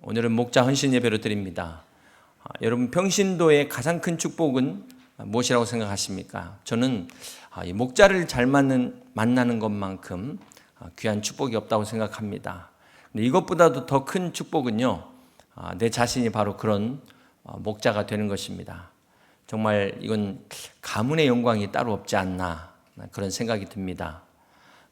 오늘은 목자 헌신 예배로 드립니다. 여러분 평신도의 가장 큰 축복은 무엇이라고 생각하십니까? 저는 이 목자를 잘 만나는 것만큼 귀한 축복이 없다고 생각합니다. 근데 이것보다도 더 큰 축복은요, 내 자신이 바로 그런 목자가 되는 것입니다. 정말 이건 가문의 영광이 따로 없지 않나 그런 생각이 듭니다.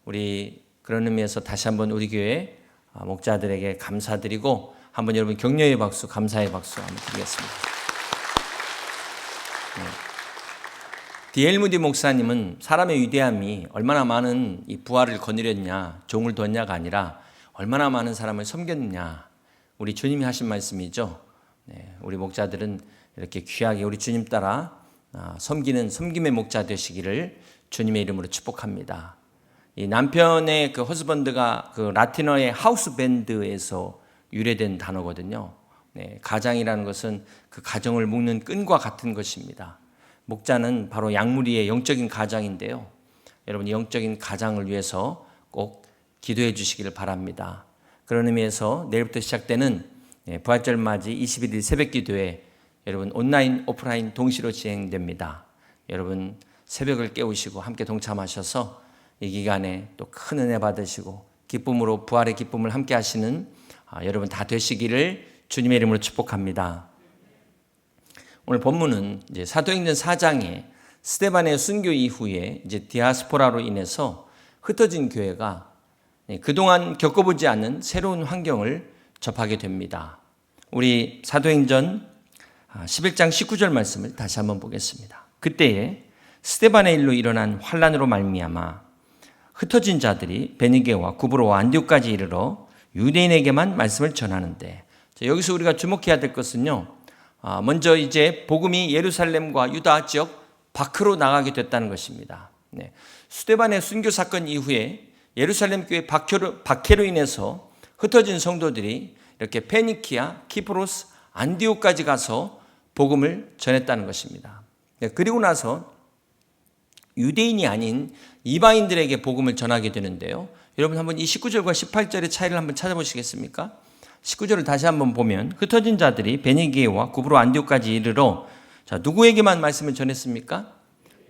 우리 그런 의미에서 다시 한번 우리 교회 목자들에게 감사드리고 한번 여러분 격려의 박수, 감사의 박수 한번 드리겠습니다. D.L. 무디 목사님은 사람의 위대함이 얼마나 많은 이 부활을 거느렸냐, 종을 뒀냐가 아니라 얼마나 많은 사람을 섬겼느냐, 우리 주님이 하신 말씀이죠. 우리 목자들은 이렇게 귀하게 우리 주님 따라 섬기는 섬김의 목자 되시기를 주님의 이름으로 축복합니다. 이 남편의 그 허스번드가 그 라틴어의 하우스 밴드에서 유래된 단어거든요. 가장이라는 것은 그 가정을 묶는 끈과 같은 것입니다. 목자는 바로 양무리의 영적인 가장인데요. 여러분 영적인 가장을 위해서 꼭 기도해 주시기를 바랍니다. 그런 의미에서 내일부터 시작되는 부활절 맞이 21일 새벽 기도회 여러분 온라인 오프라인 동시로 진행됩니다. 여러분 새벽을 깨우시고 함께 동참하셔서 이 기간에 또 큰 은혜 받으시고 기쁨으로 부활의 기쁨을 함께 하시는 여러분 다 되시기를 주님의 이름으로 축복합니다. 오늘 본문은 이제 사도행전 4장에 스데반의 순교 이후에 이제 디아스포라로 인해서 흩어진 교회가 그동안 겪어보지 않은 새로운 환경을 접하게 됩니다. 우리 사도행전 11장 19절 말씀을 다시 한번 보겠습니다. 그때에 스데반의 일로 일어난 환란으로 말미암아 흩어진 자들이 베니게와 구브로와 안디옥까지 이르러 유대인에게만 말씀을 전하는데, 여기서 우리가 주목해야 될 것은요, 먼저 이제 복음이 예루살렘과 유다 지역 밖으로 나가게 됐다는 것입니다. 스데반의 순교 사건 이후에 예루살렘 교회 박해로 인해서 흩어진 성도들이 이렇게 페니키아, 키프로스, 안디옥까지 가서 복음을 전했다는 것입니다. 그리고 나서 유대인이 아닌 이방인들에게 복음을 전하게 되는데요. 여러분 한번 이 19절과 18절의 차이를 한번 찾아보시겠습니까? 19절을 다시 한번 보면 흩어진 자들이 베니게와 구브로 안디옥까지 이르러, 자, 누구에게만 말씀을 전했습니까?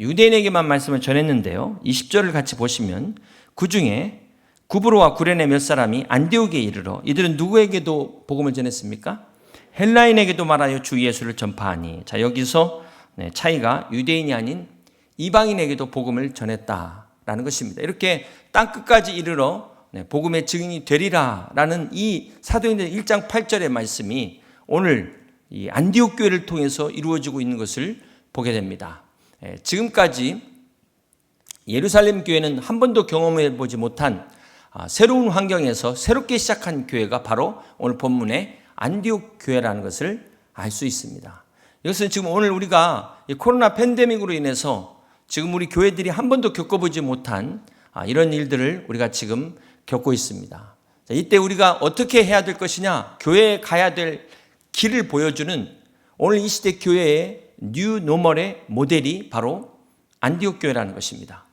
유대인에게만 말씀을 전했는데요. 20절을 같이 보시면 그 중에 구브로와 구레네 몇 사람이 안디옥에 이르러, 이들은 누구에게도 복음을 전했습니까? 헬라인에게도 말하여 주 예수를 전파하니. 자, 여기서 차이가 유대인이 아닌 이방인에게도 복음을 전했다라는 것입니다. 이렇게 땅끝까지 이르러 복음의 증인이 되리라라는 이 사도행전 1장 8절의 말씀이 오늘 이 안디옥 교회를 통해서 이루어지고 있는 것을 보게 됩니다. 지금까지 예루살렘 교회는 한 번도 경험해 보지 못한 새로운 환경에서 새롭게 시작한 교회가 바로 오늘 본문의 안디옥 교회라는 것을 알 수 있습니다. 이것은 지금 오늘 우리가 코로나 팬데믹으로 인해서 지금 우리 교회들이 한 번도 겪어보지 못한 이런 일들을 우리가 지금 겪고 있습니다. 이때 우리가 어떻게 해야 될 것이냐, 교회에 가야 될 길을 보여주는 오늘 이 시대 교회의 뉴 노멀의 모델이 바로 안디옥 교회라는 것입니다.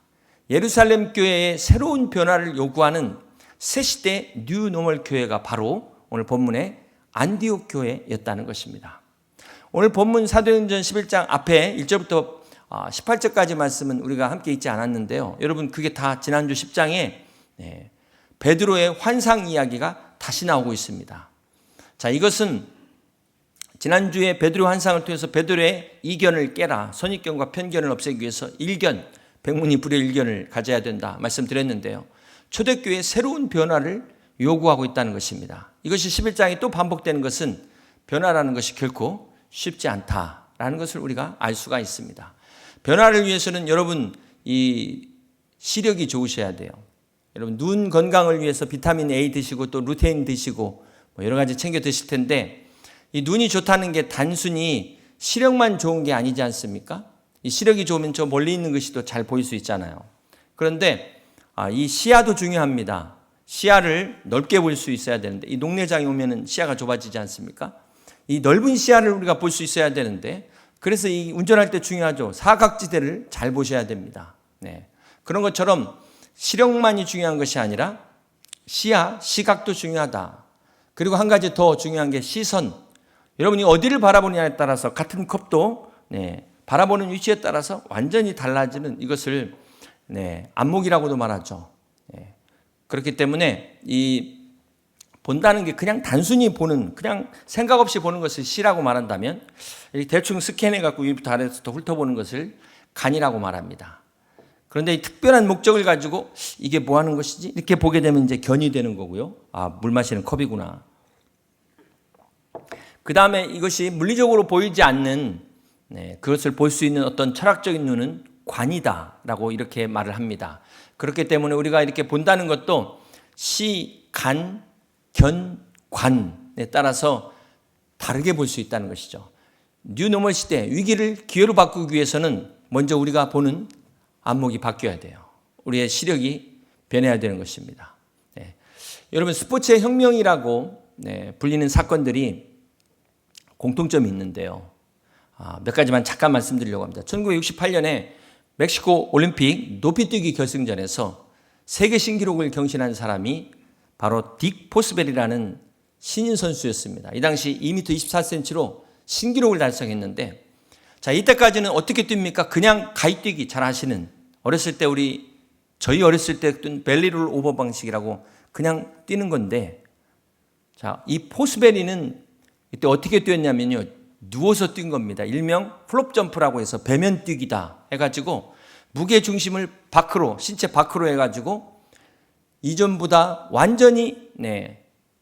예루살렘 교회의 새로운 변화를 요구하는 새 시대 뉴 노멀 교회가 바로 오늘 본문의 안디옥 교회였다는 것입니다. 오늘 본문 사도행전 11장 앞에 1절부터 18절까지 말씀은 우리가 함께 읽지 않았는데요. 여러분 그게 다 지난주 10장에 베드로의 환상 이야기가 다시 나오고 있습니다. 자, 이것은 지난주에 베드로 환상을 통해서 베드로의 이견을 깨라, 선입견과 편견을 없애기 위해서 일견, 백문이 불여일견을 가져야 된다 말씀드렸는데요. 초대교회의 새로운 변화를 요구하고 있다는 것입니다. 이것이 11장이 또 반복되는 것은 변화라는 것이 결코 쉽지 않다라는 것을 우리가 알 수가 있습니다. 변화를 위해서는 여러분 이 시력이 좋으셔야 돼요. 여러분 눈 건강을 위해서 비타민 A 드시고 또 루테인 드시고 여러 가지 챙겨 드실 텐데, 이 눈이 좋다는 게 단순히 시력만 좋은 게 아니지 않습니까? 이 시력이 좋으면 저 멀리 있는 것이 더 잘 보일 수 있잖아요. 그런데 이 시야도 중요합니다. 시야를 넓게 볼 수 있어야 되는데, 이 녹내장이 오면은 시야가 좁아지지 않습니까? 이 넓은 시야를 우리가 볼 수 있어야 되는데, 그래서 이 운전할 때 중요하죠. 사각지대를 잘 보셔야 됩니다. 그런 것처럼 시력만이 중요한 것이 아니라 시야, 시각도 중요하다. 그리고 한 가지 더 중요한 게 시선. 여러분이 어디를 바라보느냐에 따라서 같은 컵도 바라보는 위치에 따라서 완전히 달라지는 이것을 안목이라고도 말하죠. 그렇기 때문에 이 본다는 게 그냥 단순히 보는, 그냥 생각 없이 보는 것을 시라고 말한다면, 대충 스캔해갖고 위부터 아래부터 훑어보는 것을 간이라고 말합니다. 그런데 이 특별한 목적을 가지고 이게 뭐 하는 것이지? 이렇게 보게 되면 이제 견이 되는 거고요. 아, 물 마시는 컵이구나. 그 다음에 이것이 물리적으로 보이지 않는, 그것을 볼 수 있는 어떤 철학적인 눈은 관이다라고 이렇게 말을 합니다. 그렇기 때문에 우리가 이렇게 본다는 것도 시, 간, 견, 관에 따라서 다르게 볼 수 있다는 것이죠. 뉴노멀 시대, 위기를 기회로 바꾸기 위해서는 먼저 우리가 보는 안목이 바뀌어야 돼요. 우리의 시력이 변해야 되는 것입니다. 여러분, 스포츠의 혁명이라고 불리는 사건들이 공통점이 있는데요. 몇 가지만 잠깐 말씀드리려고 합니다. 1968년에 멕시코 올림픽 높이뛰기 결승전에서 세계 신기록을 경신한 사람이 바로 딕 포스벨이라는 신인 선수였습니다. 이 당시 2m 24cm로 신기록을 달성했는데, 자, 이때까지는 어떻게 뜁니까? 그냥 가이뛰기 잘 하시는, 어렸을 때 저희 어렸을 때 뛴 벨리룰 오버 방식이라고 그냥 뛰는 건데, 자, 이 포스벨이는 이때 어떻게 뛰었냐면요, 누워서 뛴 겁니다. 일명 플롭 점프라고 해서 배면 뛰기다 해가지고 무게 중심을 밖으로, 신체 밖으로 해가지고 이전보다 완전히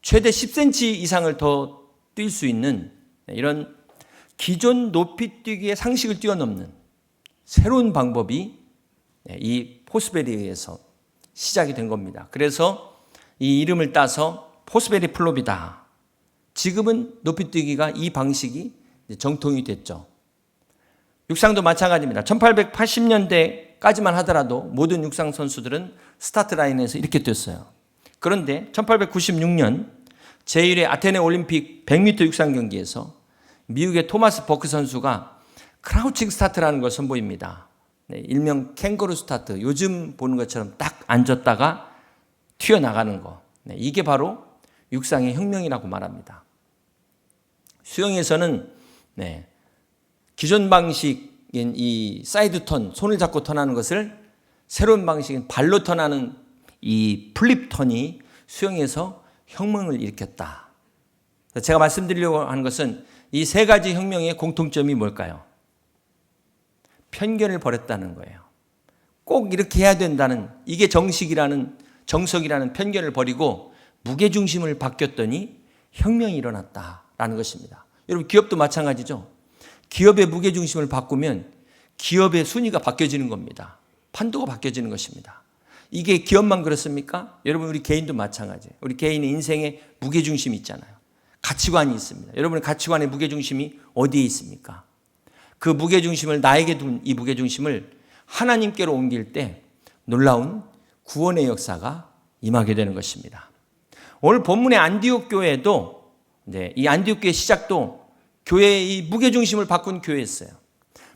최대 10cm 이상을 더 뛸 수 있는 이런 기존 높이 뛰기의 상식을 뛰어넘는 새로운 방법이 이 포스벨에 의해서 시작이 된 겁니다. 그래서 이 이름을 따서 포스벨이 플롭이다. 지금은 높이 뛰기가 이 방식이 정통이 됐죠. 육상도 마찬가지입니다. 1880년대까지만 하더라도 모든 육상 선수들은 스타트 라인에서 이렇게 뛰었어요. 그런데 1896년 제1회 아테네 올림픽 100m 육상 경기에서 미국의 토마스 버크 선수가 크라우칭 스타트라는 걸 선보입니다. 일명 캥거루 스타트, 요즘 보는 것처럼 딱 앉았다가 튀어나가는 거. 이게 바로 육상의 혁명이라고 말합니다. 수영에서는 기존 방식인 이 사이드 턴, 손을 잡고 턴하는 것을 새로운 방식인 발로 턴하는 이 플립 턴이 수영에서 혁명을 일으켰다. 제가 말씀드리려고 하는 것은 이 세 가지 혁명의 공통점이 뭘까요? 편견을 버렸다는 거예요. 꼭 이렇게 해야 된다는, 이게 정석이라는 편견을 버리고 무게중심을 바뀌었더니 혁명이 일어났다라는 것입니다. 여러분, 기업도 마찬가지죠. 기업의 무게중심을 바꾸면 기업의 순위가 바뀌어지는 겁니다. 판도가 바뀌어지는 것입니다. 이게 기업만 그렇습니까? 여러분, 우리 개인도 마찬가지예요. 우리 개인의 인생에 무게중심이 있잖아요. 가치관이 있습니다. 여러분의 가치관의 무게중심이 어디에 있습니까? 그 무게중심을, 나에게 둔 이 무게중심을 하나님께로 옮길 때 놀라운 구원의 역사가 임하게 되는 것입니다. 오늘 본문의 안디옥 교회도, 이 안디옥 교회 시작도 교회의 이 무게중심을 바꾼 교회였어요.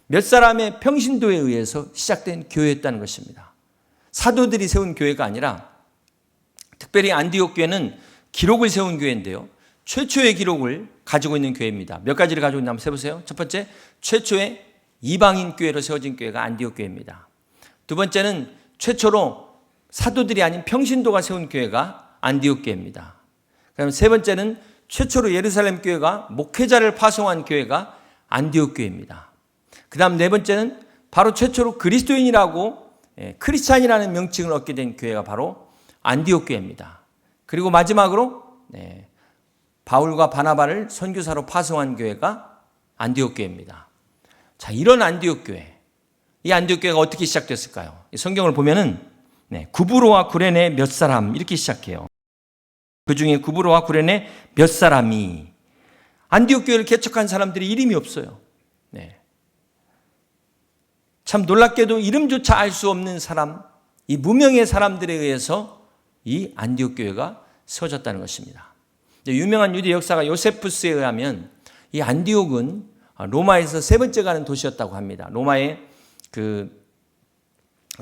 몇 사람의 평신도에 의해서 시작된 교회였다는 것입니다. 사도들이 세운 교회가 아니라, 특별히 안디옥 교회는 기록을 세운 교회인데요, 최초의 기록을 가지고 있는 교회입니다. 몇 가지를 가지고 있나 한번 세보세요. 첫 번째, 최초의 이방인 교회로 세워진 교회가 안디옥 교회입니다. 두 번째는 최초로 사도들이 아닌 평신도가 세운 교회가 안디옥 교회입니다. 그다음에 세 번째는 최초로 예루살렘 교회가 목회자를 파송한 교회가 안디옥 교회입니다. 그다음 네 번째는 바로 최초로 그리스도인이라고, 크리스찬이라는 명칭을 얻게 된 교회가 바로 안디옥 교회입니다. 그리고 마지막으로 바울과 바나바를 선교사로 파송한 교회가 안디옥 교회입니다. 자, 이런 안디옥 교회, 이 안디옥 교회가 어떻게 시작됐을까요? 성경을 보면은 구브로와 구레네 몇 사람 이렇게 시작해요. 그 중에 구브로와 구레네 몇 사람이, 안디옥 교회를 개척한 사람들이 이름이 없어요. 참 놀랍게도 이름조차 알 수 없는 사람, 이 무명의 사람들에 의해서 이 안디옥 교회가 세워졌다는 것입니다. 유명한 유대 역사가 요세푸스에 의하면 이 안디옥은 로마에서 세 번째 가는 도시였다고 합니다. 로마의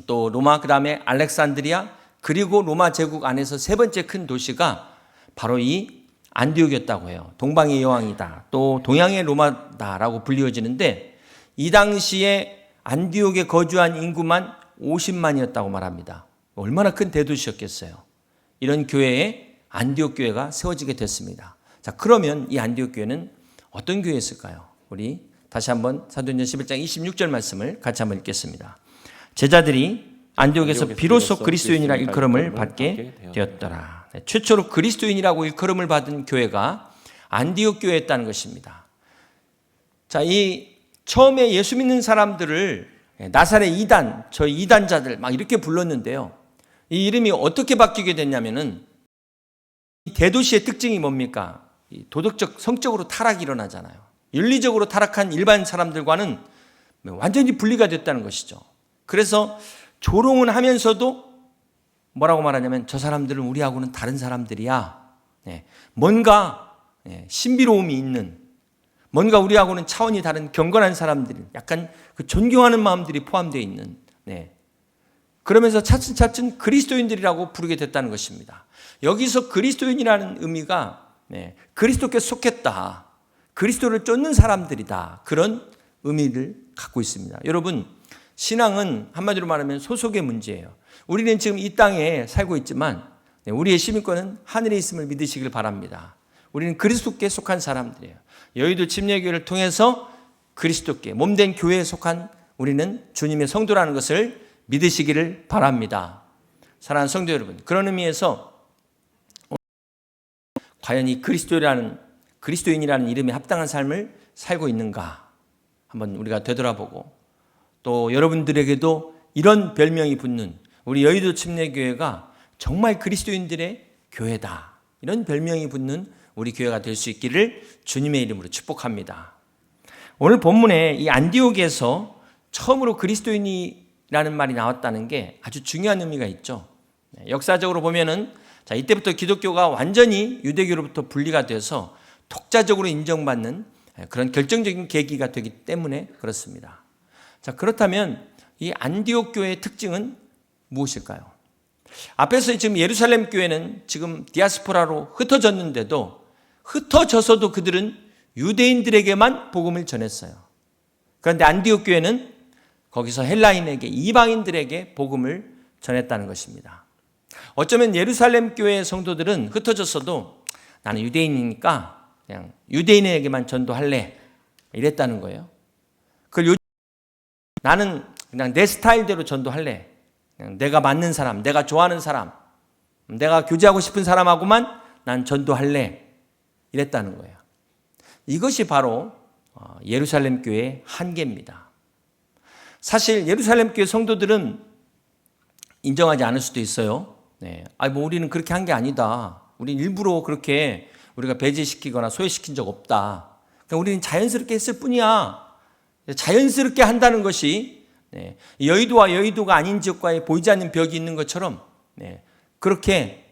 또 로마, 그 다음에 알렉산드리아, 그리고 로마 제국 안에서 세 번째 큰 도시가 바로 이 안디옥이었다고 해요. 동방의 여왕이다, 또 동양의 로마다라고 불리워지는데 이 당시에 안디옥에 거주한 인구만 50만이었다고 말합니다. 얼마나 큰 대도시였겠어요. 이런 교회에 안디옥 교회가 세워지게 됐습니다. 자, 그러면 이 안디옥 교회는 어떤 교회였을까요? 우리 다시 한번 사도행전 11장 26절 말씀을 같이 한번 읽겠습니다. 제자들이 안디옥에서 비로소 그리스도인이라 일컬음을 받게 되었더라. 최초로 그리스도인이라고 일컬음을 받은 교회가 안디옥 교회였다는 것입니다. 자, 이 처음에 예수 믿는 사람들을 나사렛 이단, 저 이단자들 막 이렇게 불렀는데요. 이 이름이 어떻게 바뀌게 됐냐면은 대도시의 특징이 뭡니까? 도덕적, 성적으로 타락이 일어나잖아요. 윤리적으로 타락한 일반 사람들과는 완전히 분리가 됐다는 것이죠. 그래서 조롱은 하면서도 뭐라고 말하냐면 저 사람들은 우리하고는 다른 사람들이야. 뭔가 신비로움이 있는, 뭔가 우리하고는 차원이 다른 경건한 사람들, 약간 그 존경하는 마음들이 포함되어 있는, 그러면서 차츰차츰 그리스도인들이라고 부르게 됐다는 것입니다. 여기서 그리스도인이라는 의미가 그리스도께 속했다, 그리스도를 쫓는 사람들이다, 그런 의미를 갖고 있습니다. 여러분, 신앙은 한마디로 말하면 소속의 문제예요. 우리는 지금 이 땅에 살고 있지만 우리의 시민권은 하늘에 있음을 믿으시길 바랍니다. 우리는 그리스도께 속한 사람들이에요. 여의도 침례교회를 통해서 그리스도께 몸된 교회에 속한 우리는 주님의 성도라는 것을 믿으시기를 바랍니다. 사랑하는 성도 여러분, 그런 의미에서 과연 이 그리스도인이라는 이름에 합당한 삶을 살고 있는가 한번 우리가 되돌아보고, 또 여러분들에게도 이런 별명이 붙는 우리 여의도 침례교회가 정말 그리스도인들의 교회다, 이런 별명이 붙는 우리 교회가 될 수 있기를 주님의 이름으로 축복합니다. 오늘 본문에 이 안디옥에서 처음으로 그리스도인이라는 말이 나왔다는 게 아주 중요한 의미가 있죠. 역사적으로 보면은 자, 이때부터 기독교가 완전히 유대교로부터 분리가 돼서 독자적으로 인정받는 그런 결정적인 계기가 되기 때문에 그렇습니다. 자, 그렇다면 이 안디옥 교회의 특징은 무엇일까요? 앞에서 지금 예루살렘 교회는 지금 디아스포라로 흩어졌는데도, 흩어져서도 그들은 유대인들에게만 복음을 전했어요. 그런데 안디옥 교회는 거기서 헬라인에게, 이방인들에게 복음을 전했다는 것입니다. 어쩌면 예루살렘 교회의 성도들은 흩어졌어도 나는 유대인이니까 그냥 유대인에게만 전도할래, 이랬다는 거예요. 나는 그냥 내 스타일대로 전도할래, 그냥 내가 맞는 사람, 내가 좋아하는 사람, 내가 교제하고 싶은 사람하고만 난 전도할래, 이랬다는 거예요. 이것이 바로 예루살렘 교회의 한계입니다. 사실 예루살렘 교회 성도들은 인정하지 않을 수도 있어요. 우리는 그렇게 한 게 아니다. 우리는 일부러 그렇게 우리가 배제시키거나 소외시킨 적 없다. 그냥 우리는 자연스럽게 했을 뿐이야. 자연스럽게 한다는 것이 여의도와 여의도가 아닌 지역과의 보이지 않는 벽이 있는 것처럼 그렇게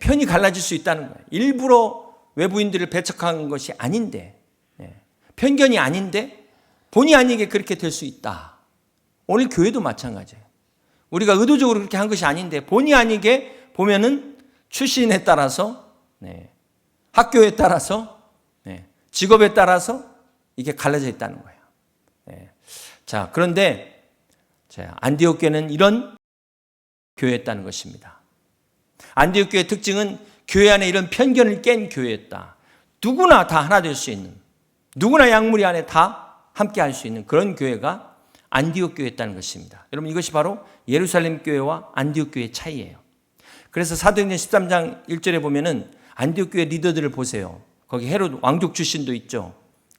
편이 갈라질 수 있다는 거예요. 일부러 외부인들을 배척한 것이 아닌데, 편견이 아닌데 본의 아니게 그렇게 될 수 있다. 오늘 교회도 마찬가지예요. 우리가 의도적으로 그렇게 한 것이 아닌데 본의 아니게 보면은 출신에 따라서, 학교에 따라서, 직업에 따라서 이게 갈라져 있다는 거예요. 자, 그런데 안디옥 교회는 이런 교회였다는 것입니다. 안디옥 교회의 특징은 교회 안에 이런 편견을 깬 교회였다. 누구나 다 하나 될 수 있는, 누구나 양무리 안에 다 함께 할 수 있는 그런 교회가 안디옥 교회였다는 것입니다. 여러분, 이것이 바로 예루살렘 교회와 안디옥 교회의 차이예요. 그래서 사도행전 13장 1절에 보면은 안디옥 교회 리더들을 보세요. 거기 헤롯 왕족 출신도 있죠.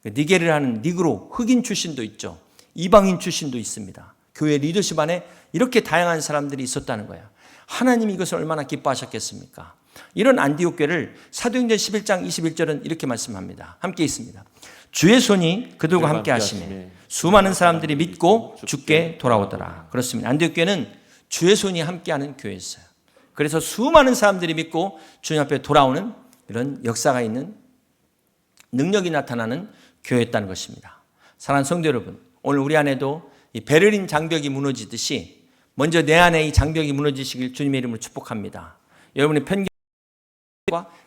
니게를 하는 니그로 흑인 출신도 있죠. 이방인 출신도 있습니다. 교회 리더십 안에 이렇게 다양한 사람들이 있었다는 거예요. 하나님이 이것을 얼마나 기뻐하셨겠습니까? 이런 안디옥 교회를 사도행전 11장 21절은 이렇게 말씀합니다. 함께 있습니다. 주의 손이 그들과 함께 하시네 수많은 사람들이 믿고 주께 돌아오더라. 그렇습니다. 안디옥 교회는 주의 손이 함께하는 교회였어요. 그래서 수많은 사람들이 믿고 주님 앞에 돌아오는 이런 역사가 있는, 능력이 나타나는 교회였다는 것입니다. 사랑하는 성도 여러분, 오늘 우리 안에도 이 베를린 장벽이 무너지듯이 먼저 내 안에 이 장벽이 무너지시길 주님의 이름으로 축복합니다. 여러분의 편견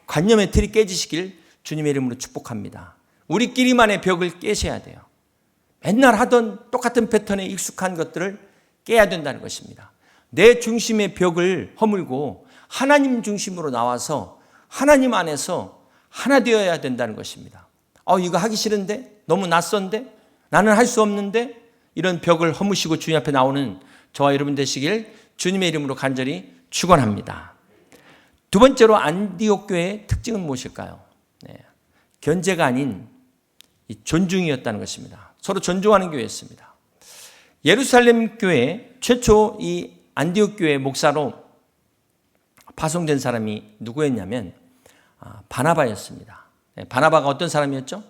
관념의 틀이 깨지시길 주님의 이름으로 축복합니다. 우리끼리만의 벽을 깨셔야 돼요. 맨날 하던 똑같은 패턴에 익숙한 것들을 깨야 된다는 것입니다. 내 중심의 벽을 허물고 하나님 중심으로 나와서 하나님 안에서 하나 되어야 된다는 것입니다. 이거 하기 싫은데? 너무 낯선데? 나는 할 수 없는데? 이런 벽을 허무시고 주님 앞에 나오는 저와 여러분 되시길 주님의 이름으로 간절히 축원합니다. 두 번째로 안디옥 교회의 특징은 무엇일까요? 견제가 아닌 존중이었다는 것입니다. 서로 존중하는 교회였습니다. 예루살렘 교회 최초 이 안디옥 교회 목사로 파송된 사람이 누구였냐면 바나바였습니다. 바나바가 어떤 사람이었죠?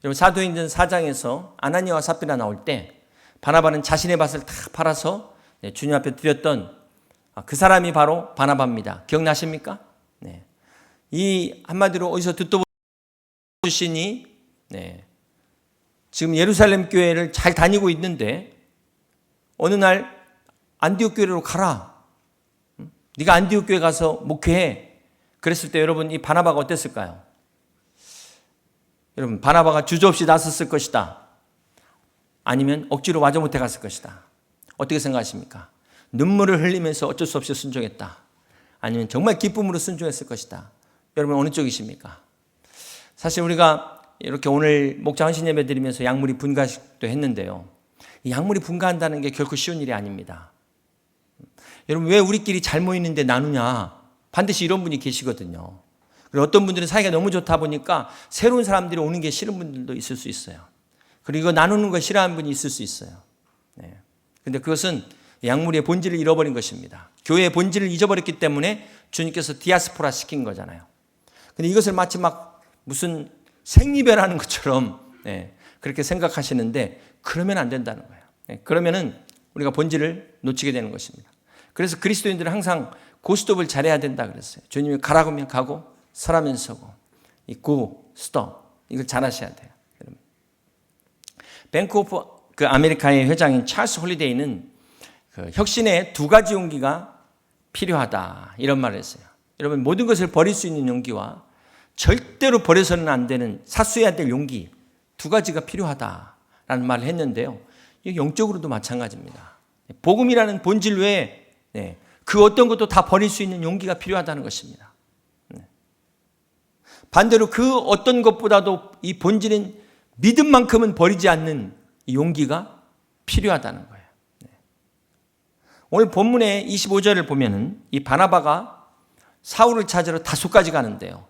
여러분 사도행전 4장에서 아나니아와 삽비라 나올 때 바나바는 자신의 밭을 다 팔아서 주님 앞에 드렸던 그 사람이 바로 바나바입니다. 기억나십니까? 이 한마디로 어디서 듣도 보시니 지금 예루살렘 교회를 잘 다니고 있는데 어느 날 안디옥 교회로 가라. 네가 안디옥 교회 가서 목회해. 그랬을 때 여러분 이 바나바가 어땠을까요? 여러분 바나바가 주저없이 나섰을 것이다. 아니면 억지로 마저 못해 갔을 것이다. 어떻게 생각하십니까? 눈물을 흘리면서 어쩔 수 없이 순종했다. 아니면 정말 기쁨으로 순종했을 것이다. 여러분 어느 쪽이십니까? 사실 우리가 이렇게 오늘 목자 헌신 예배 드리면서 약물이 분가식도 했는데요. 이 약물이 분가한다는 게 결코 쉬운 일이 아닙니다. 여러분 왜 우리끼리 잘 모이는데 나누냐? 반드시 이런 분이 계시거든요. 그리고 어떤 분들은 사이가 너무 좋다 보니까 새로운 사람들이 오는 게 싫은 분들도 있을 수 있어요. 그리고 나누는 거 싫어하는 분이 있을 수 있어요. 그런데 그것은 약물의 본질을 잃어버린 것입니다. 교회의 본질을 잊어버렸기 때문에 주님께서 디아스포라 시킨 거잖아요. 근데 이것을 마치 막 무슨 생리배라는 것처럼 그렇게 생각하시는데 그러면 안 된다는 거예요. 그러면은 우리가 본질을 놓치게 되는 것입니다. 그래서 그리스도인들은 항상 고스톱을 잘해야 된다 그랬어요. 주님이 가라고 하면 가고 서라면 서고 이 고, 스톱 이걸 잘하셔야 돼요. 뱅크 오브 아메리카의 회장인 찰스 홀리데이는 그 혁신에 두 가지 용기가 필요하다 이런 말을 했어요. 여러분 모든 것을 버릴 수 있는 용기와 절대로 버려서는 안 되는 사수해야 될 용기 두 가지가 필요하다라는 말을 했는데요. 이게 영적으로도 마찬가지입니다. 복음이라는 본질 외에 그 어떤 것도 다 버릴 수 있는 용기가 필요하다는 것입니다. 반대로 그 어떤 것보다도 이 본질인 믿음만큼은 버리지 않는 이 용기가 필요하다는 거예요. 오늘 본문의 25절을 보면은 이 바나바가 사울을 찾으러 다소까지 가는데요.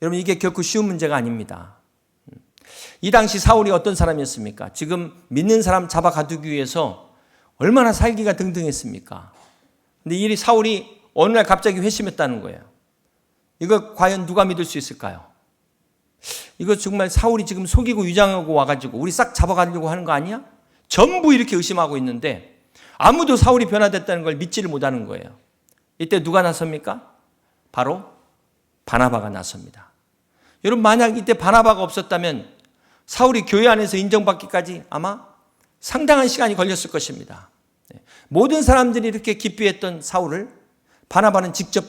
여러분 이게 결코 쉬운 문제가 아닙니다. 이 당시 사울이 어떤 사람이었습니까? 지금 믿는 사람 잡아 가두기 위해서 얼마나 살기가 등등했습니까? 근데 이 사울이 어느 날 갑자기 회심했다는 거예요. 이거 과연 누가 믿을 수 있을까요? 이거 정말 사울이 지금 속이고 위장하고 와가지고 우리 싹 잡아가려고 하는 거 아니야? 전부 이렇게 의심하고 있는데 아무도 사울이 변화됐다는 걸 믿지를 못하는 거예요. 이때 누가 나섭니까? 바로 바나바가 나섭니다. 여러분 만약 이때 바나바가 없었다면 사울이 교회 안에서 인정받기까지 아마 상당한 시간이 걸렸을 것입니다. 모든 사람들이 이렇게 기피했던 사울을 바나바는 직접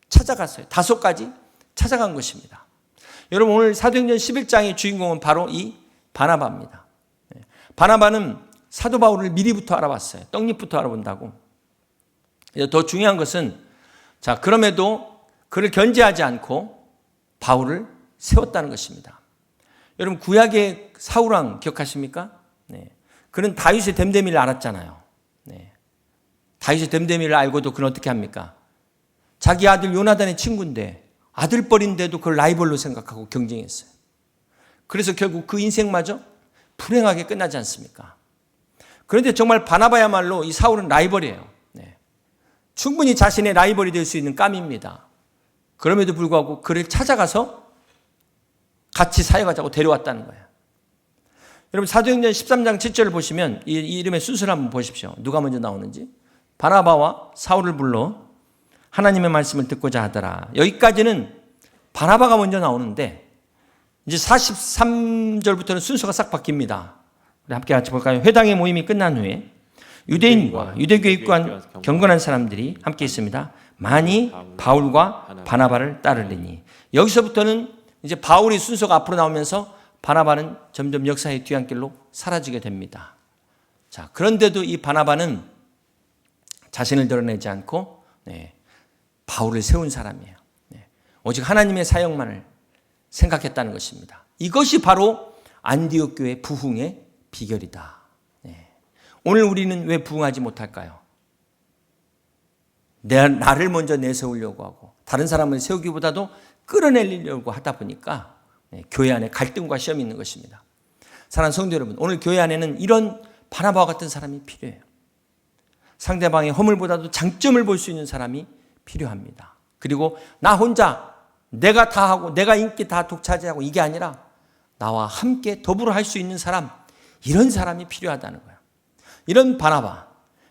찾아갔어요. 다소까지 찾아간 것입니다. 여러분 오늘 사도행전 11장의 주인공은 바로 이 바나바입니다. 바나바는 사도 바울을 미리부터 알아봤어요. 떡잎부터 알아본다고. 더 중요한 것은 그럼에도 그를 견제하지 않고 바울을 세웠다는 것입니다. 여러분 구약의 사울왕 기억하십니까? 그는 다윗의 됨됨이를 알았잖아요. 다윗의 됨됨이를 알고도 그는 어떻게 합니까? 자기 아들 요나단의 친구인데 아들뻘인데도 그걸 라이벌로 생각하고 경쟁했어요. 그래서 결국 그 인생마저 불행하게 끝나지 않습니까? 그런데 정말 바나바야말로 이 사울은 라이벌이에요. 충분히 자신의 라이벌이 될 수 있는 깜입니다. 그럼에도 불구하고 그를 찾아가서 같이 사역하자고 데려왔다는 거예요. 여러분 사도행전 13장 7절을 보시면 이 이름의 순서를 한번 보십시오. 누가 먼저 나오는지. 바나바와 사울을 불러 하나님의 말씀을 듣고자 하더라. 여기까지는 바나바가 먼저 나오는데 이제 43절부터는 순서가 싹 바뀝니다. 우리 함께 같이 볼까요? 회당의 모임이 끝난 후에 유대인과 유대교에 입고한 경건한 사람들이 함께 있습니다. 많이 바울과 바나바를 따르리니. 여기서부터는 이제 바울이 순서가 앞으로 나오면서 바나바는 점점 역사의 뒤안길로 사라지게 됩니다. 자, 그런데도 이 바나바는 자신을 드러내지 않고 바울을 세운 사람이에요. 오직 하나님의 사역만을 생각했다는 것입니다. 이것이 바로 안디옥 교회 부흥의 비결이다. 오늘 우리는 왜 부흥하지 못할까요? 나를 먼저 내세우려고 하고 다른 사람을 세우기보다도 끌어내리려고 하다 보니까 교회 안에 갈등과 시험이 있는 것입니다. 사랑하는 성도 여러분, 오늘 교회 안에는 이런 바나바와 같은 사람이 필요해요. 상대방의 허물보다도 장점을 볼 수 있는 사람이 필요합니다. 그리고 나 혼자 내가 다 하고 내가 인기 다 독차지하고 이게 아니라 나와 함께 더불어 할 수 있는 사람, 이런 사람이 필요하다는 거예요. 이런 바나바,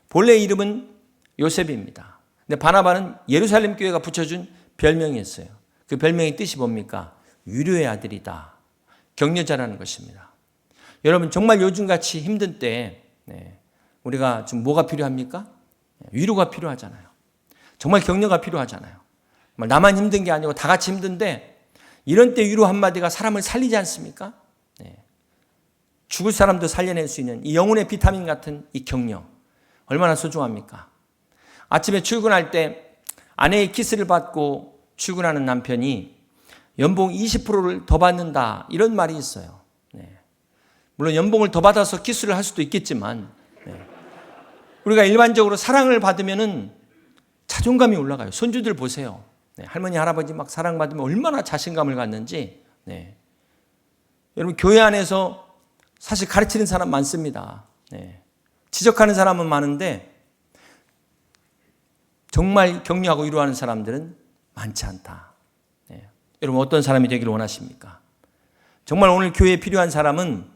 본래 이름은 요셉입니다. 근데 바나바는 예루살렘 교회가 붙여준 별명이었어요. 그 별명의 뜻이 뭡니까? 위로의 아들이다. 격려자라는 것입니다. 여러분, 정말 요즘같이 힘든 때 우리가 지금 뭐가 필요합니까? 위로가 필요하잖아요. 정말 격려가 필요하잖아요. 나만 힘든 게 아니고 다 같이 힘든데 이런 때 위로 한마디가 사람을 살리지 않습니까? 죽을 사람도 살려낼 수 있는 이 영혼의 비타민 같은 이 격려, 얼마나 소중합니까? 아침에 출근할 때 아내의 키스를 받고 출근하는 남편이 연봉 20%를 더 받는다, 이런 말이 있어요. 물론 연봉을 더 받아서 키스를 할 수도 있겠지만 우리가 일반적으로 사랑을 받으면은 자존감이 올라가요. 손주들 보세요. 할머니, 할아버지 막 사랑받으면 얼마나 자신감을 갖는지. 여러분, 교회 안에서 사실 가르치는 사람 많습니다. 지적하는 사람은 많은데 정말 격려하고 위로하는 사람들은 많지 않다. 여러분, 어떤 사람이 되기를 원하십니까? 정말 오늘 교회에 필요한 사람은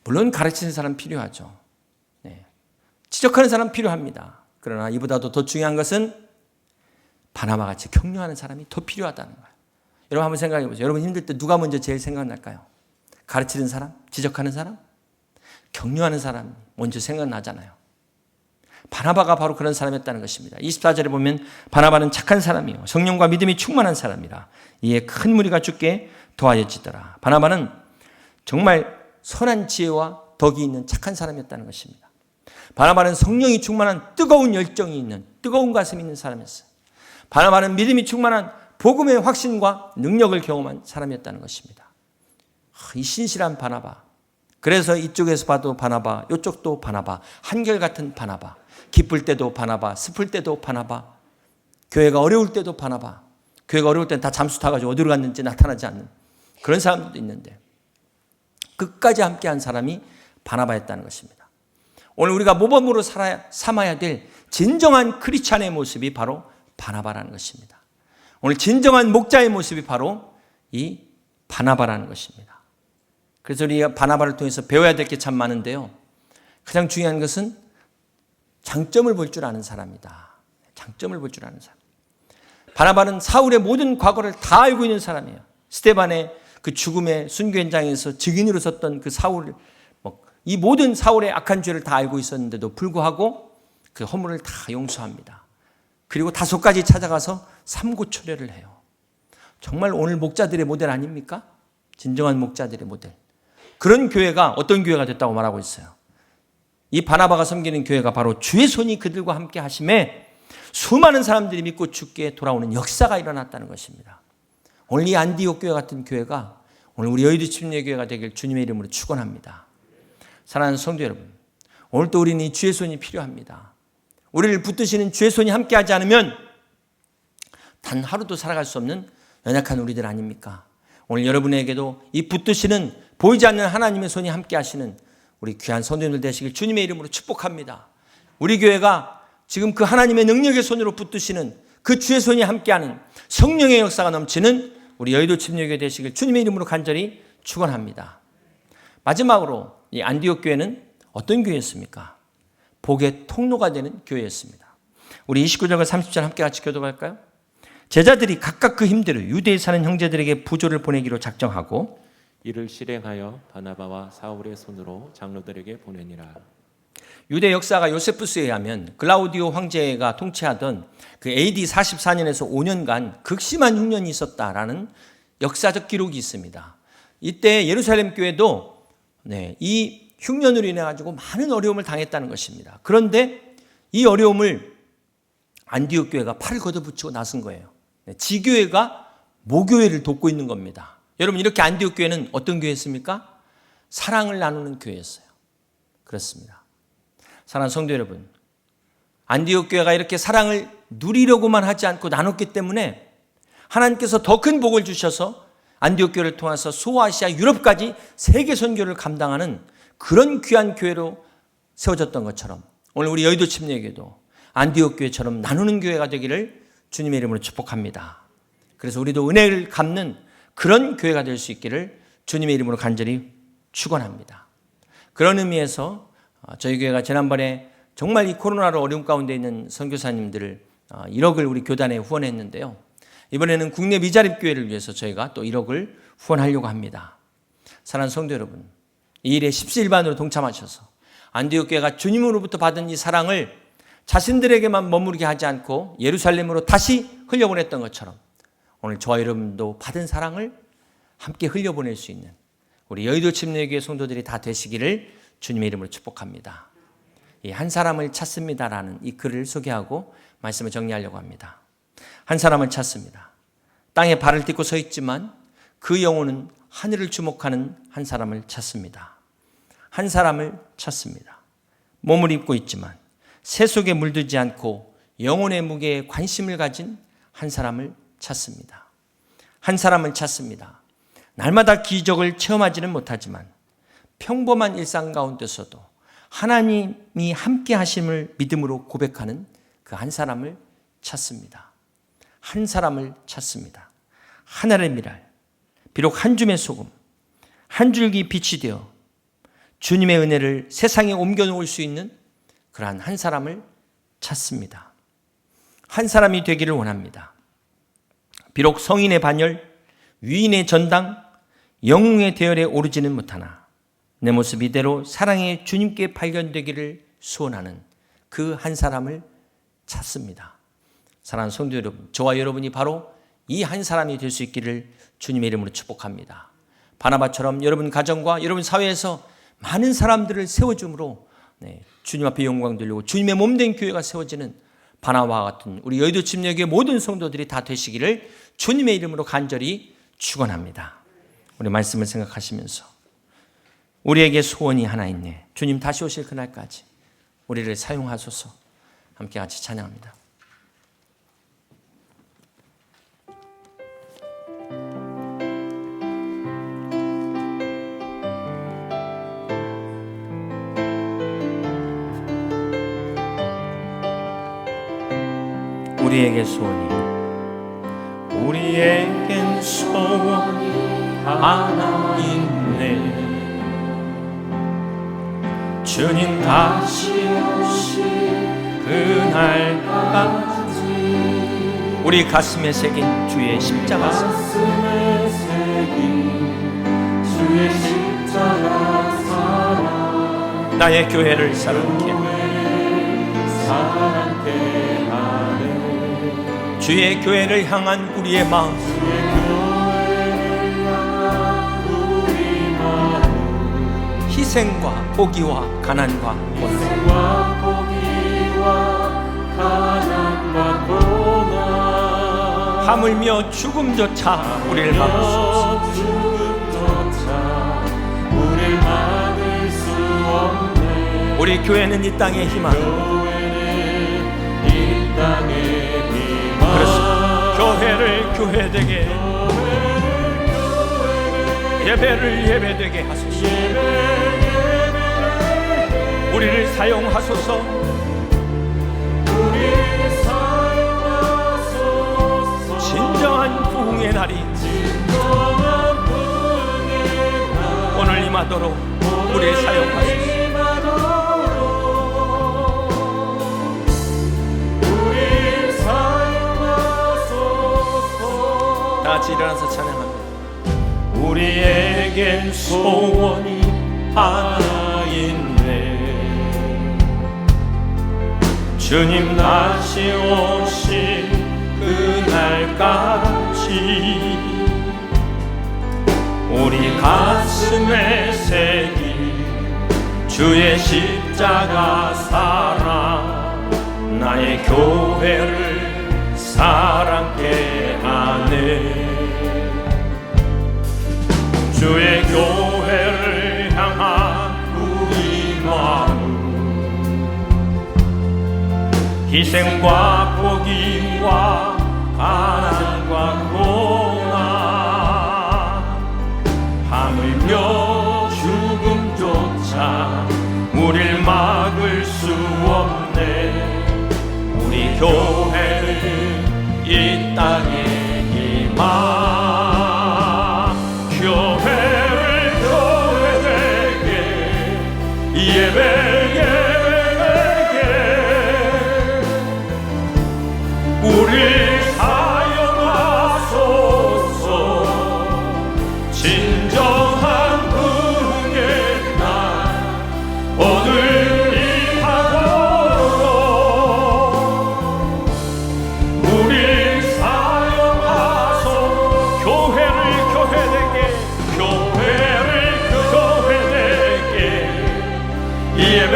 물론 가르치는 사람 필요하죠. 지적하는 사람 필요합니다. 그러나 이보다도 더 중요한 것은 바나바 같이 격려하는 사람이 더 필요하다는 거예요. 여러분, 한번 생각해 보세요. 여러분 힘들 때 누가 먼저 제일 생각날까요? 가르치는 사람? 지적하는 사람? 격려하는 사람 먼저 생각나잖아요. 바나바가 바로 그런 사람이었다는 것입니다. 24절에 보면 바나바는 착한 사람이요 성령과 믿음이 충만한 사람이라 이에 큰 무리가 죽게 도와주더라. 바나바는 정말 선한 지혜와 덕이 있는 착한 사람이었다는 것입니다. 바나바는 성령이 충만한 뜨거운 열정이 있는, 뜨거운 가슴이 있는 사람이었어요. 바나바는 믿음이 충만한 복음의 확신과 능력을 경험한 사람이었다는 것입니다. 이 신실한 바나바. 그래서 이쪽에서 봐도 바나바, 이쪽도 바나바, 한결같은 바나바. 기쁠 때도 바나바, 슬플 때도 바나바, 교회가 어려울 때도 바나바. 교회가 어려울 때는 다 잠수 타가지고 어디로 갔는지 나타나지 않는 그런 사람들도 있는데 끝까지 함께한 사람이 바나바였다는 것입니다. 오늘 우리가 모범으로 삼아야 될 진정한 크리스찬의 모습이 바로 바나바라는 것입니다. 오늘 진정한 목자의 모습이 바로 이 바나바라는 것입니다. 그래서 우리가 바나바를 통해서 배워야 될 게 참 많은데요. 가장 중요한 것은 장점을 볼 줄 아는 사람이다. 장점을 볼 줄 아는 사람. 바나바는 사울의 모든 과거를 다 알고 있는 사람이에요. 스데반의 그 죽음의 순교 현장에서 증인으로 섰던 그 사울, 이 모든 사울의 악한 죄를 다 알고 있었는데도 불구하고 그 허물을 다 용서합니다. 그리고 5가지 찾아가서 삼고초려를 해요. 정말 오늘 목자들의 모델 아닙니까? 진정한 목자들의 모델. 그런 교회가 어떤 교회가 됐다고 말하고 있어요. 이 바나바가 섬기는 교회가 바로 주의 손이 그들과 함께 하심에 수많은 사람들이 믿고 죽게 돌아오는 역사가 일어났다는 것입니다. 오늘 이 안디옥 교회 같은 교회가 오늘 우리 여의도 침례교회가 되길 주님의 이름으로 축원합니다. 사랑하는 성도 여러분, 오늘도 우리는 이 주의 손이 필요합니다. 우리를 붙드시는 주의 손이 함께하지 않으면 단 하루도 살아갈 수 없는 연약한 우리들 아닙니까? 오늘 여러분에게도 이 붙드시는 보이지 않는 하나님의 손이 함께하시는 우리 귀한 성도님들 되시길 주님의 이름으로 축복합니다. 우리 교회가 지금 그 하나님의 능력의 손으로 붙드시는 그 주의 손이 함께하는 성령의 역사가 넘치는 우리 여의도 침례교회 되시길 주님의 이름으로 간절히 축원합니다. 마지막으로 이 안디옥 교회는 어떤 교회였습니까? 복의 통로가 되는 교회였습니다. 우리 29절과 30절 함께 같이 교독할까요? 제자들이 각각 그 힘대로 유대에 사는 형제들에게 부조를 보내기로 작정하고 이를 실행하여 바나바와 사울의 손으로 장로들에게 보내니라. 유대 역사가 요세푸스에 의하면 글라우디오 황제가 통치하던 그 AD 44년에서 5년간 극심한 흉년이 있었다라는 역사적 기록이 있습니다. 이때 예루살렘 교회도 이 흉년으로 인해 가지고 많은 어려움을 당했다는 것입니다. 그런데 이 어려움을 안디옥 교회가 팔을 걷어붙이고 나선 거예요. 지교회가 모교회를 돕고 있는 겁니다. 여러분, 이렇게 안디옥 교회는 어떤 교회였습니까? 사랑을 나누는 교회였어요. 그렇습니다. 사랑하는 성도 여러분, 안디옥 교회가 이렇게 사랑을 누리려고만 하지 않고 나눴기 때문에 하나님께서 더 큰 복을 주셔서 안디옥 교회를 통해서 소아시아, 유럽까지 세계 선교를 감당하는 그런 귀한 교회로 세워졌던 것처럼 오늘 우리 여의도 침례교회도 안디옥 교회처럼 나누는 교회가 되기를 주님의 이름으로 축복합니다. 그래서 우리도 은혜를 갚는 그런 교회가 될 수 있기를 주님의 이름으로 간절히 축원합니다. 그런 의미에서 저희 교회가 지난번에 정말 이 코로나로 어려움 가운데 있는 선교사님들을 1억을 우리 교단에 후원했는데요. 이번에는 국내 미자립 교회를 위해서 저희가 또 1억을 후원하려고 합니다. 사랑하는 성도 여러분, 이 일에 십시일반으로 동참하셔서 안디옥 교회가 주님으로부터 받은 이 사랑을 자신들에게만 머무르게 하지 않고 예루살렘으로 다시 흘려보냈던 것처럼 오늘 저와 여러분도 받은 사랑을 함께 흘려보낼 수 있는 우리 여의도 침례교회 성도들이 다 되시기를 주님의 이름으로 축복합니다. 이 한 사람을 찾습니다라는 이 글을 소개하고 말씀을 정리하려고 합니다. 한 사람을 찾습니다. 땅에 발을 딛고 서 있지만 그 영혼은 하늘을 주목하는 한 사람을 찾습니다. 한 사람을 찾습니다. 몸을 입고 있지만 새 속에 물들지 않고 영혼의 무게에 관심을 가진 한 사람을 찾습니다. 한 사람을 찾습니다. 날마다 기적을 체험하지는 못하지만 평범한 일상 가운데서도 하나님이 함께 하심을 믿음으로 고백하는 그 한 사람을 찾습니다. 한 사람을 찾습니다. 하늘의 미랄, 비록 한 줌의 소금, 한 줄기 빛이 되어 주님의 은혜를 세상에 옮겨놓을 수 있는 그러한 한 사람을 찾습니다. 한 사람이 되기를 원합니다. 비록 성인의 반열, 위인의 전당, 영웅의 대열에 오르지는 못하나 내 모습 이대로 사랑의 주님께 발견되기를 소원하는 그 한 사람을 찾습니다. 사랑하는 성도 여러분, 저와 여러분이 바로 이 한 사람이 될 수 있기를 주님의 이름으로 축복합니다. 바나바처럼 여러분 가정과 여러분 사회에서 많은 사람들을 세워줌으로 주님 앞에 영광 돌리고 주님의 몸된 교회가 세워지는 바나바와 같은 우리 여의도 침례교회 모든 성도들이 다 되시기를 주님의 이름으로 간절히 축원합니다. 우리 말씀을 생각하시면서 우리에게 소원이 하나 있네. 주님 다시 오실 그날까지 우리를 사용하소서. 함께 같이 찬양합니다. 우리에게 우리에겐 소원이 하나 있네. 주님 다시 오실 그날까지 우리 가슴에 새긴 주의 십자가 사랑 나의 교회를 사랑케 하네. 주의 교회를 향한 우리의 마음 희생과 포기와 가난과 고난 하물며 죽음조차 우리를 막을 수 없네. 우리 교회는 이 땅의 희망. 그래서 교회를 교회되게 예배를 예배되게 하소서. 우리를 사용하소서. 진정한 부흥의 날이 오늘 임하도록 우리를 사용하소서. 다 같이 일어나서 찬양합니다. 우리에겐 소원이 하나 있네. 주님 다시 오실 그날까지 우리 가슴에 새긴 주의 십자가 사랑, 나의 교회를 사랑케 하네. 주의 교회를 향한 우리 마음, 희생과 포기와 가난과 고난, 하물며 죽음조차 우릴 막을 수 없네. 우리 교회를 이 땅에 희망, 교회를 교회되게 예배되게 우리 사용하소서. 진정한 부흥의 날 오늘 임하도록 우리 사용하소. 교회를 교회되게 예배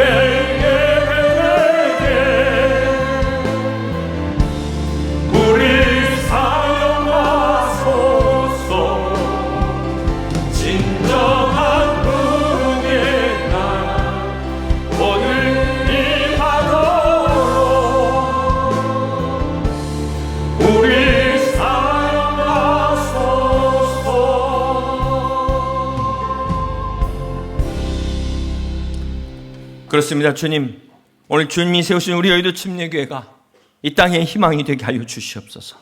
그렇습니다. 주님, 오늘 주님이 세우신 우리 여의도 침례교회가 이 땅의 희망이 되게 하여 주시옵소서.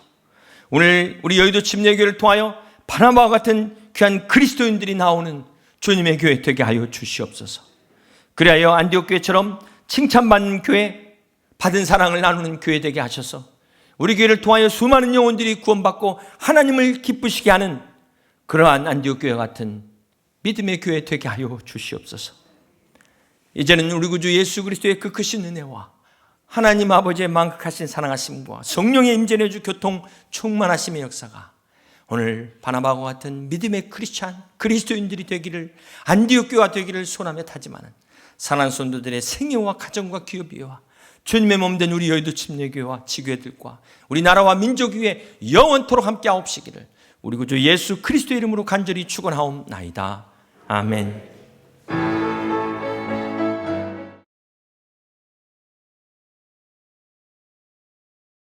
오늘 우리 여의도 침례교회를 통하여 바나바와 같은 귀한 그리스도인들이 나오는 주님의 교회 되게 하여 주시옵소서. 그리하여 안디옥 교회처럼 칭찬받는 교회, 받은 사랑을 나누는 교회 되게 하셔서 우리 교회를 통하여 수많은 영혼들이 구원받고 하나님을 기쁘시게 하는 그러한 안디옥 교회 같은 믿음의 교회 되게 하여 주시옵소서. 이제는 우리 구주 예수 그리스도의 그 크신 은혜와 하나님 아버지의 만극하신 사랑하심과 성령의 임재 내주 교통 충만하심의 역사가 오늘 바나바와 같은 믿음의 크리스찬 그리스도인들이 되기를, 안디옥 교회가 되기를 소원하며 타지만은 사랑하는 성도들의 생애와 가정과 기업이와 주님의 몸된 우리 여의도 침례교회와 지교회들과 우리 나라와 민족 위에 영원토록 함께 하옵시기를 우리 구주 예수 그리스도의 이름으로 간절히 축원하옵나이다. 아멘.